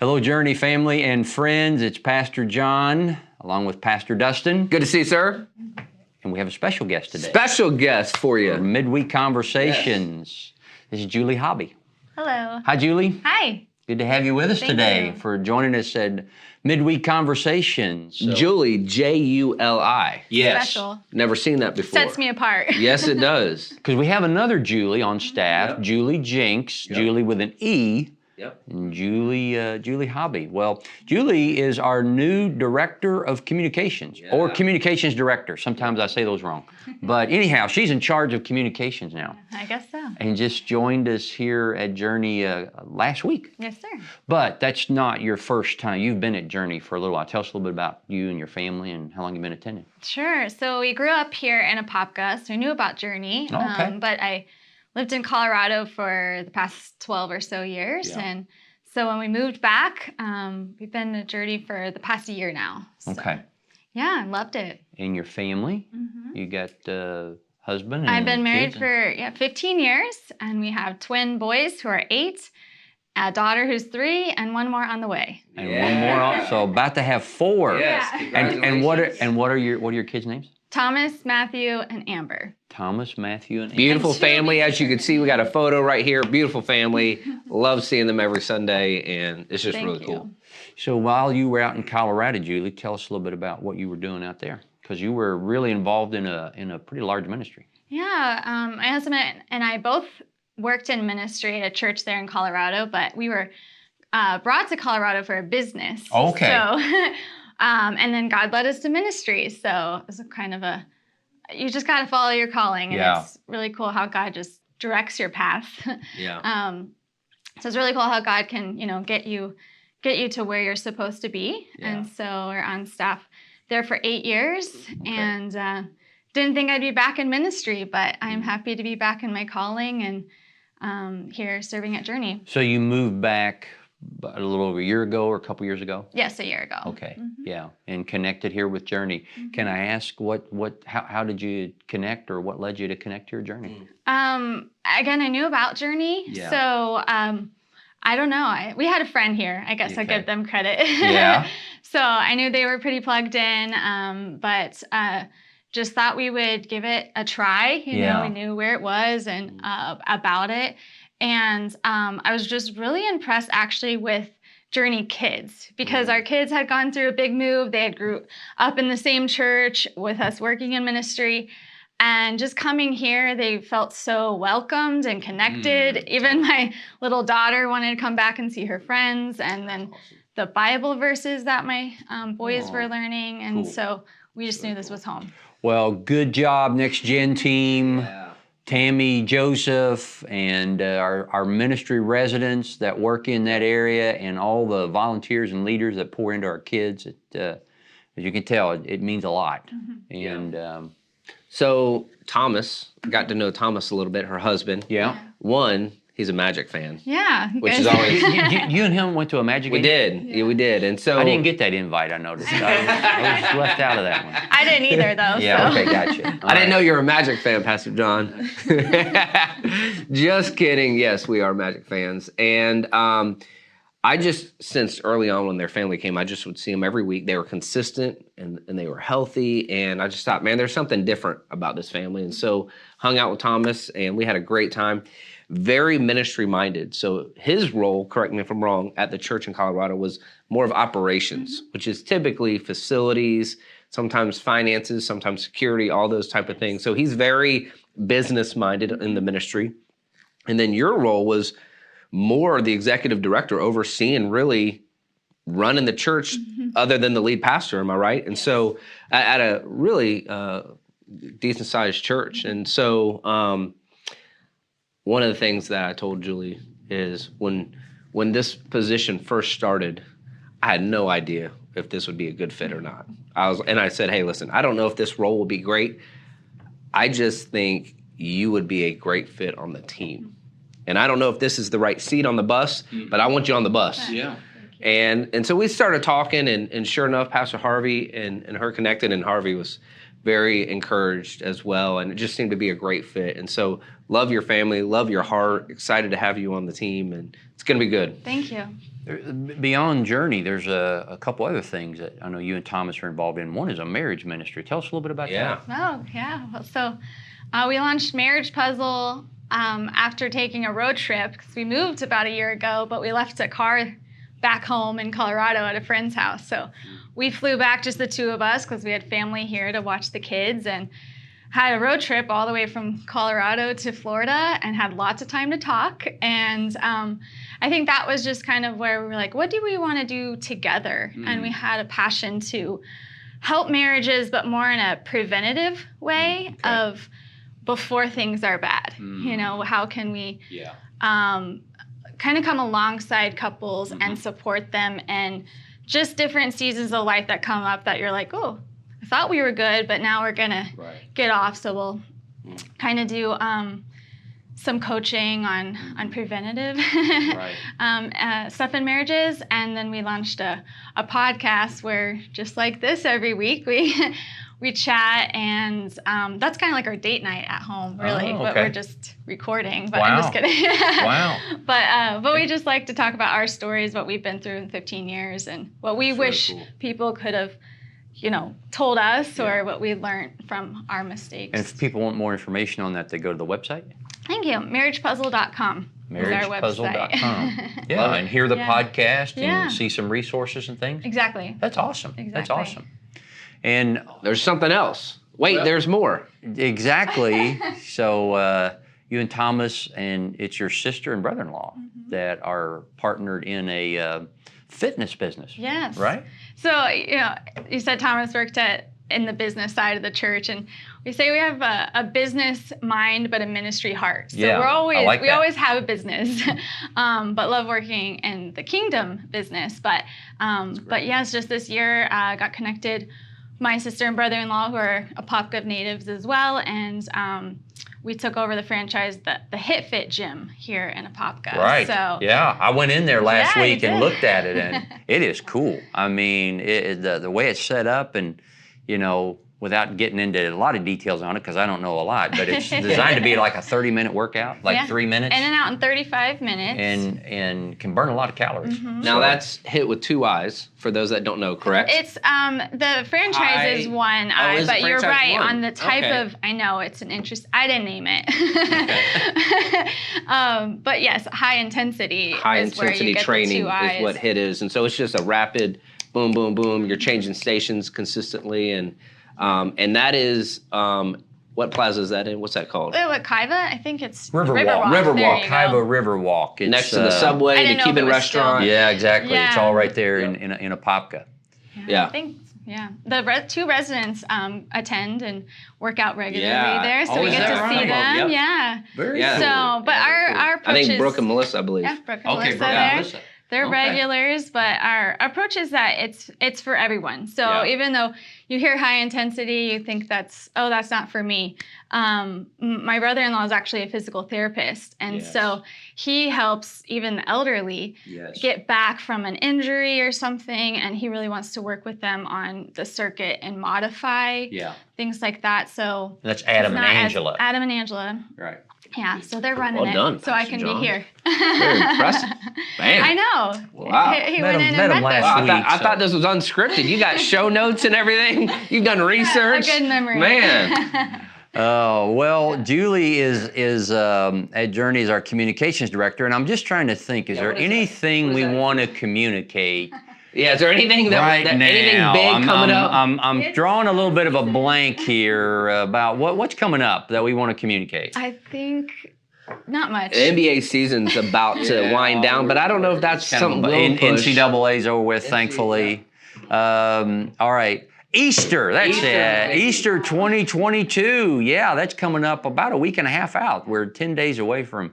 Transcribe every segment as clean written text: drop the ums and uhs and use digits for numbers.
Hello, Journey family and friends. It's Pastor John, along with Pastor Dustin. Good to see you, sir. And we have a special guest today. Special guest for you. For Midweek Conversations. Yes. This is Julie Hobby. Hello. Hi, Julie. Hi. Good to have you with us today you. for joining us at Midweek Conversations. So. Julie, Juli. Yes. Special. Never seen that before. Sets me apart. Yes, it does. Because we have another Julie on staff, Yep. Julie Jinks, Yep. Julie with an E. Yep. And Julie Hobby. Well, Julie is our new Director of Communications, or Communications Director. Sometimes I say those wrong. But anyhow, she's in charge of communications now. I guess so. And just joined us here at Journey last week. Yes, sir. But that's not your first time. You've been at Journey for a little while. Tell us a little bit about you and your family and how long you've been attending. Sure. So we grew up here in Apopka, so I knew about Journey. Oh, okay. But I lived in Colorado for the past 12 or so years. Yeah. And so when we moved back, we've been at Journey for the past year now. So, Okay. Yeah, I loved it. And your family? Mm-hmm. You got husband and I've been married kids? for 15 years, and we have twin boys who are 8, a daughter who's 3, and one more on the way. And one more on, so about to have 4. Yes, And what are your kids' names? Thomas, Matthew, and Amber. Thomas, Matthew, and Beautiful And Juli. family. As you can see, we got a photo right here. Beautiful family. Love seeing them every Sunday, and it's just Thank really you. cool. So while you were out in Colorado, Julie, tell us a little bit about what you were doing out there, because you were really involved in a pretty large ministry. Yeah, my husband and I both worked in ministry at a church there in Colorado, but we were brought to Colorado for a business. Okay. So, and then God led us to ministry. So it was kind of you just got to follow your calling. And Yeah. it's really cool how God just directs your path. Yeah. So it's really cool how God can, get you to where you're supposed to be. Yeah. And so we're on staff there for 8 years, Okay. and didn't think I'd be back in ministry, but I'm happy to be back in my calling and here serving at Journey. So you moved back a little over a year ago or a couple years ago? Yes, a year ago. Okay, Mhm. yeah, and connected here with Journey. Can I ask how did you connect, or what led you to connect to your Journey? Again, I knew about Journey, Yeah. so I don't know. We had a friend here. I guess I'll Okay. give them credit. Yeah. So I knew they were pretty plugged in, but just thought we would give it a try. We knew where it was and about it. And I was just really impressed actually with Journey kids, because our kids had gone through a big move. They had grew up in the same church with us working in ministry. And just coming here, they felt so welcomed and connected. Even my little daughter wanted to come back and see her friends. And then the Bible verses that my boys were learning. And Cool. so we just knew this was home. Well, good job, Next Gen team. Tammy, Joseph, and our ministry residents that work in that area, and all the volunteers and leaders that pour into our kids. As you can tell, it means a lot. Mm-hmm. And So Thomas, got to know Thomas a little bit, her husband. yeah. One, he's a Magic fan. Yeah. Which guys- is always- You and him went to a Magic We game? did. Yeah, we did. And so I didn't get that invite, I noticed. I was left out of that one. I didn't either, though. Yeah, so. okay, gotcha. I didn't know you were a Magic fan, Pastor John. Just kidding. Yes, we are Magic fans. And I just sensed early on when their family came, I just would see them every week. They were consistent and they were healthy. And I just thought, man, there's something different about this family. And so hung out with Thomas and we had a great time. Very ministry minded. So his role, correct me if I'm wrong, at the church in Colorado was more of operations, which is typically facilities, sometimes finances, sometimes security, all those type of things. So he's very business minded in the ministry. And then your role was more the executive director, overseeing really running the church other than the lead pastor. Am I right? And so at a really decent sized church. And so one of the things that I told Julie is when this position first started, I had no idea if this would be a good fit or not. I said, hey, listen, I don't know if this role will be great. I just think you would be a great fit on the team. And I don't know if this is the right seat on the bus, but I want you on the bus. Yeah. And so we started talking, and sure enough, Pastor Harvey and her connected, and Harvey was very encouraged as well, and it just seemed to be a great fit. And so love your family, love your heart, excited to have you on the team, and it's going to be good. Thank you. Beyond Journey, there's a couple other things that I know you and Thomas are involved in. One is a marriage ministry. Tell us a little bit about that. Oh, yeah. Well, so we launched Marriage Puzzle after taking a road trip, because we moved about a year ago, but we left a car back home in Colorado at a friend's house. So we flew back, just the two of us, because we had family here to watch the kids, and had a road trip all the way from Colorado to Florida, and had lots of time to talk. And I think that was just kind of where we were like, what do we want to do together? And we had a passion to help marriages, but more in a preventative way of before things are bad. You know, how can we kind of come alongside couples and support them, and just different seasons of life that come up that you're like, oh, I thought we were good, but now we're gonna get off. So we'll kind of do some coaching on preventative stuff in marriages, and then we launched a podcast where, just like this, every week we chat, and that's kind of like our date night at home, really. But we're just recording. But I'm just kidding. But we just like to talk about our stories, what we've been through in 15 years, and what we wish people could have, told us, or what we learned from our mistakes. And if people want more information on that, they go to the website? Thank you. MarriagePuzzle.com. MarriagePuzzle.com. And hear the podcast and see some resources and things. Exactly. That's awesome. Exactly. That's awesome. And there's something else. Wait, there's more. Exactly. So you and Thomas, and it's your sister and brother-in-law that are partnered in a fitness business. Yes. Right? So, you said Thomas worked in the business side of the church, and we say we have a business mind but a ministry heart. So we always have a business, but love working in the kingdom business. But yes, just this year got connected. My sister and brother-in-law, who are Apopka natives as well, and we took over the franchise, the Hit Fit gym here in Apopka. Right. So I went in there last week and looked at it, and it is cool. I mean, the way it's set up, and without getting into a lot of details on it, because I don't know a lot, but it's designed to be like a 30-minute workout, 3 minutes. In and out in 35 minutes. And can burn a lot of calories. Now that's Hit with 2 eyes, for those that don't know, correct? It's the franchise is one eye, but you're right on the type of, I know, it's an interest, I didn't name it. But yes, high intensity is where you get training the 2 eyes. Is what Hit is. And so it's just a rapid boom, boom, boom. You're changing stations consistently, and that is, what plaza is that in? What's that called? What, Kaiva? I think it's Riverwalk. Riverwalk. Kaiva Riverwalk. It's next to the Subway, the Cuban restaurant. Yeah, exactly. Yeah. It's all right there in Apopka. I think, the 2 residents attend and work out regularly there, so we get to see them. Yep. Very cool. So, but our approach I think is, Brooke and Melissa, I believe. Yeah, Brooke and Melissa. They're Okay. regulars, but our approach is that it's for everyone. So even though you hear high intensity, you think that's not for me. My brother-in-law is actually a physical therapist, and so he helps even the elderly get back from an injury or something, and he really wants to work with them on the circuit and modify things like that. So that's Adam and Angela. Adam and Angela. Right. Yeah, so they're running Well done, so I can Pastor John. be here. Very impressive. Man. I know. Wow. He went in and met them. last week. I thought this was unscripted. You got show notes and everything. You've done research. A good memory. Man. Oh, well, Julie is at Journey as our communications director, and I'm just trying to think, is there anything we want to communicate? Yeah, is there anything anything big coming up? I'm drawing a little bit of a blank here about what's coming up that we want to communicate. I think not much. The NBA season's about to wind down, but I don't know if that's something we'll push. NCAA's over with, thankfully. All right. Easter, that's it. Easter 2022. Yeah, that's coming up about a week and a half out. We're 10 days away from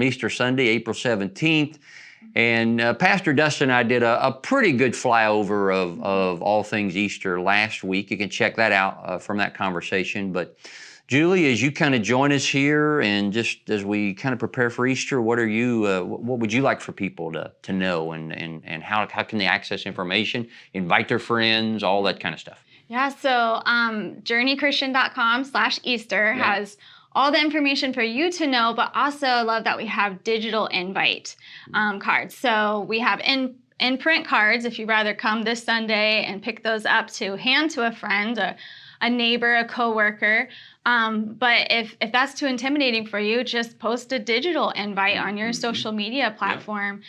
Easter Sunday, April 17th. And Pastor Dustin and I did a pretty good flyover of all things Easter last week. You can check that out from that conversation. But Julie, as you kind of join us here, and just as we kind of prepare for Easter, what would you like for people to know, and how can they access information, invite their friends, all that kind of stuff? Yeah, so journeychristian.com/Easter has all the information for you to know, but also I love that we have digital invite cards. So we have in-print cards if you'd rather come this Sunday and pick those up to hand to a friend, a neighbor, a coworker. But if that's too intimidating for you, just post a digital invite on your social media platform.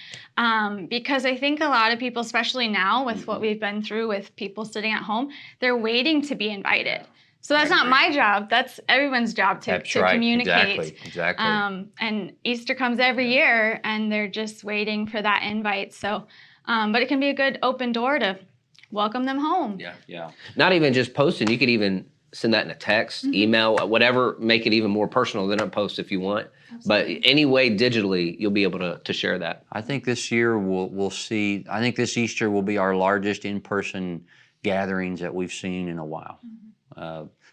Because I think a lot of people, especially now with what we've been through with people sitting at home, they're waiting to be invited. So that's not my job. That's everyone's job to communicate. Exactly. And Easter comes every year, and they're just waiting for that invite. So, but it can be a good open door to welcome them home. Yeah. Not even just posting. You could even send that in a text, email, whatever, make it even more personal than a post if you want. Absolutely. But anyway, digitally, you'll be able to share that. I think this year we'll see, I think this Easter will be our largest in-person gatherings that we've seen in a while.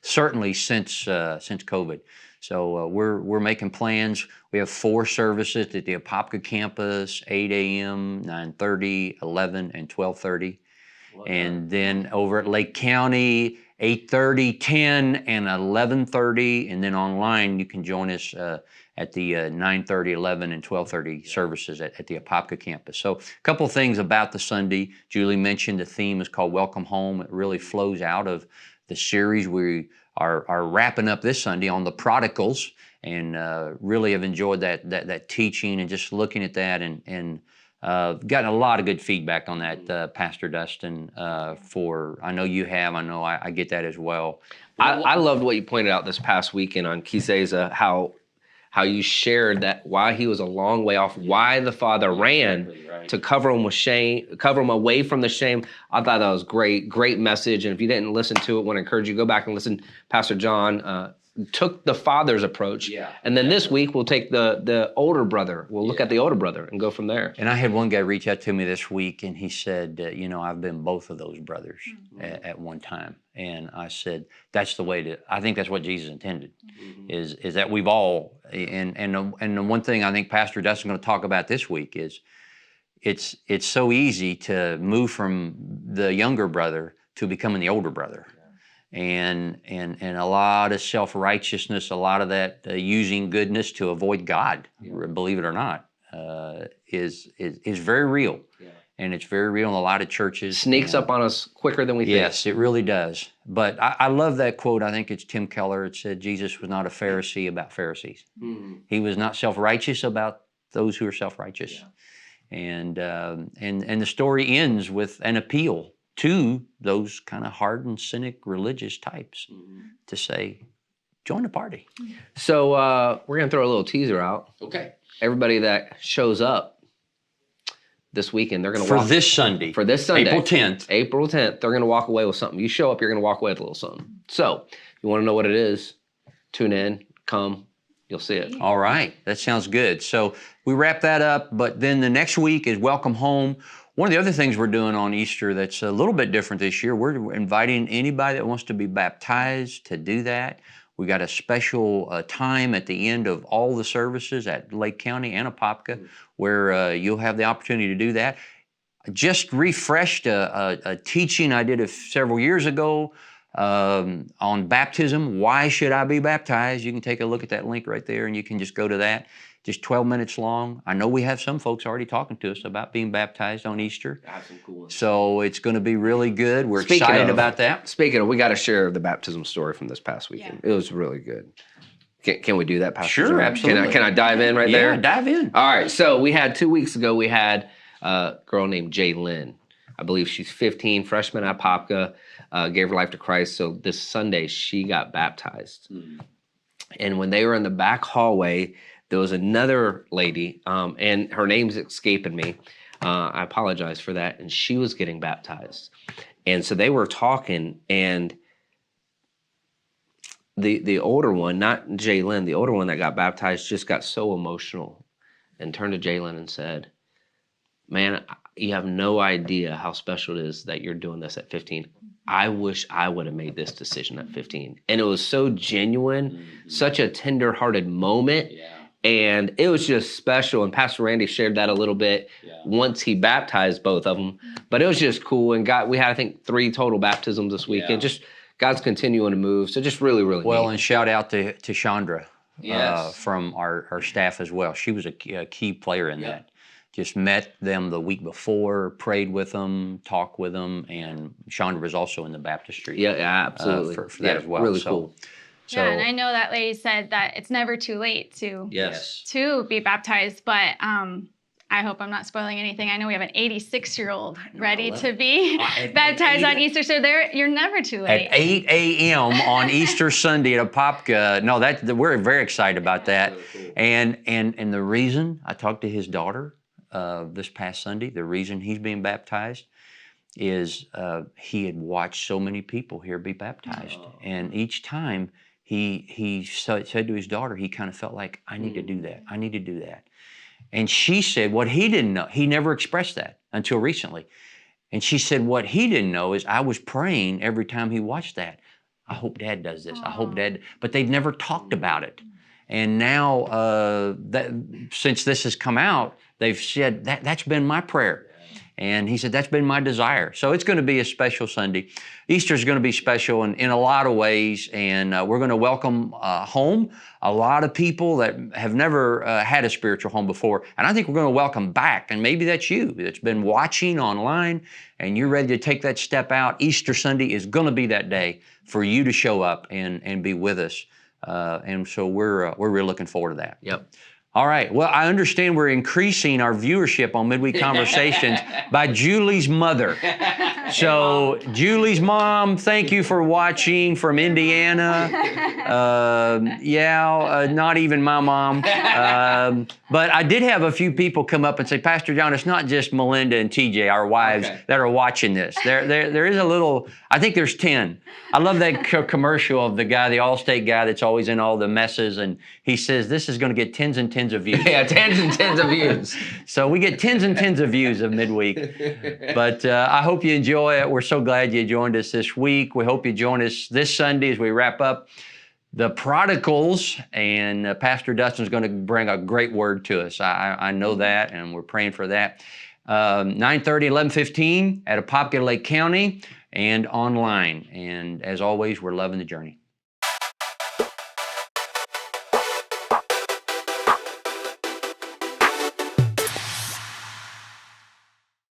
Certainly since COVID. So we're making plans. We have 4 services at the Apopka campus, 8 a.m., 9:30, 11, and 12:30. And then over at Lake County, 8:30, 10, and 11:30. And then online, you can join us at the 9:30, 11, and 12:30 services at the Apopka campus. So a couple things about the Sunday. Julie mentioned the theme is called Welcome Home. It really flows out of the series we are wrapping up this Sunday on the prodigals, and really have enjoyed that teaching and just looking at that, and gotten a lot of good feedback on that, Pastor Dustin. I know you have. I know I get that as well. I loved what you pointed out this past weekend on Kiseza, how you shared that why he was a long way off, why the father ran to cover him with shame, cover him away from the shame. I thought that was great message. And if you didn't listen to it, I want to encourage you to go back and listen. Pastor John took the father's approach. And then this week we'll take the older brother. We'll look at the older brother and go from there. And I had one guy reach out to me this week, and he said, I've been both of those brothers at one time. And I said, that's the way I think that's what Jesus intended, is that we've all, and the one thing I think Pastor Dustin's going to talk about this week is it's so easy to move from the younger brother to becoming the older brother. And a lot of self-righteousness, a lot of that using goodness to avoid God, believe it or not, is very real. And it's very real in a lot of churches. Sneaks up on us quicker than we think. Yes, it really does. But I love that quote. I think it's Tim Keller. It said, Jesus was not a Pharisee about Pharisees. He was not self-righteous about those who are self-righteous. And the story ends with an appeal to those kind of hardened, cynic, religious types to say, join the party. So we're going to throw a little teaser out. Okay. Everybody that shows up this weekend, they're going to For this Sunday. April 10th. April 10th, they're going to walk away with something. You show up, you're going to walk away with a little something. So you want to know what it is, tune in, come, you'll see it. All right. That sounds good. So we wrap that up, but then the next week is Welcome Home. One of the other things we're doing on Easter that's a little bit different this year, we're inviting anybody that wants to be baptized to do that. We got a special time at the end of all the services at Lake County and Apopka where you'll have the opportunity to do that. Just refreshed a teaching I did several years ago on baptism. Why should I be baptized? You can take a look at that link right there, and you can just go to that. Just 12 minutes long. I know we have some folks already talking to us about being baptized on Easter. I have some cool ones. So it's going to be really good. We're excited about that. Speaking of, we got to share the baptism story from this past weekend. It was really good. Can we do that, Pastor? Sure, absolutely. Can I dive in right there? Yeah, dive in. All right. So we had 2 weeks ago, we had a girl named Jaylyn. I believe she's 15, freshman at Apopka, gave her life to Christ. So this Sunday, she got baptized. And when they were in the back hallway, there was another lady, and her name's escaping me. I apologize for that. And she was getting baptized. And so they were talking, and the older one, not Jaylyn, the older one that got baptized just got so emotional and turned to Jaylyn and said, man, you have no idea how special it is that you're doing this at 15. I wish I would have made this decision at 15. And it was so genuine, such a tender-hearted moment. And it was just special. And Pastor Randy shared that a little bit once he baptized both of them. But it was just cool. And we had, I think, 3 total baptisms this weekend. Just God's continuing to move. So just really, really well, neat. And shout out to Chandra. Yes. from our staff as well. She was a key player in that. Just met them the week before, prayed with them, talked with them, and Chandra was also in the baptistry. Yeah, absolutely. For that as well. Really cool. So, yeah, and I know that lady said that it's never too late to be baptized, but I hope I'm not spoiling anything. I know we have an 86-year-old ready to be baptized on Easter, so you're never too late. At 8 a.m. on Easter Sunday at Apopka. No, we're very excited about that. Really cool. And the reason I talked to his daughter this past Sunday, the reason he's being baptized is he had watched so many people here be baptized, and each time he said to his daughter, he kind of felt like, I need to do that. I need to do that. And she said what he didn't know, he never expressed that until recently. And she said what he didn't know is I was praying every time he watched that. I hope Dad does this. I hope Dad, but they'd never talked about it. And now since this has come out, they've said that's been my prayer. And he said, that's been my desire. So it's going to be a special Sunday. Easter is going to be special in a lot of ways. And we're going to welcome home a lot of people that have never had a spiritual home before. And I think we're going to welcome back. And maybe that's you that's been watching online and you're ready to take that step out. Easter Sunday is going to be that day for you to show up and be with us. And so we're really looking forward to that. Yep. All right. Well, I understand we're increasing our viewership on Midweek Conversations by Julie's mother. So, Julie's mom, thank you for watching from Indiana. Not even my mom. But I did have a few people come up and say, Pastor John, it's not just Melinda and TJ, our wives, that are watching this. There is a little, I think there's 10. I love that commercial of the guy, the Allstate guy that's always in all the messes, and he says, this is going to get tens and tens of views. Yeah, tens and tens of views. So we get tens and tens of views of Midweek. But I hope you enjoy it. We're so glad you joined us this week. We hope you join us this Sunday as we wrap up the prodigals, and Pastor Dustin's going to bring a great word to us. I know that, and we're praying for that. 9:30, 11:15 at Apopka, Lake County, and online. And as always, we're loving the journey.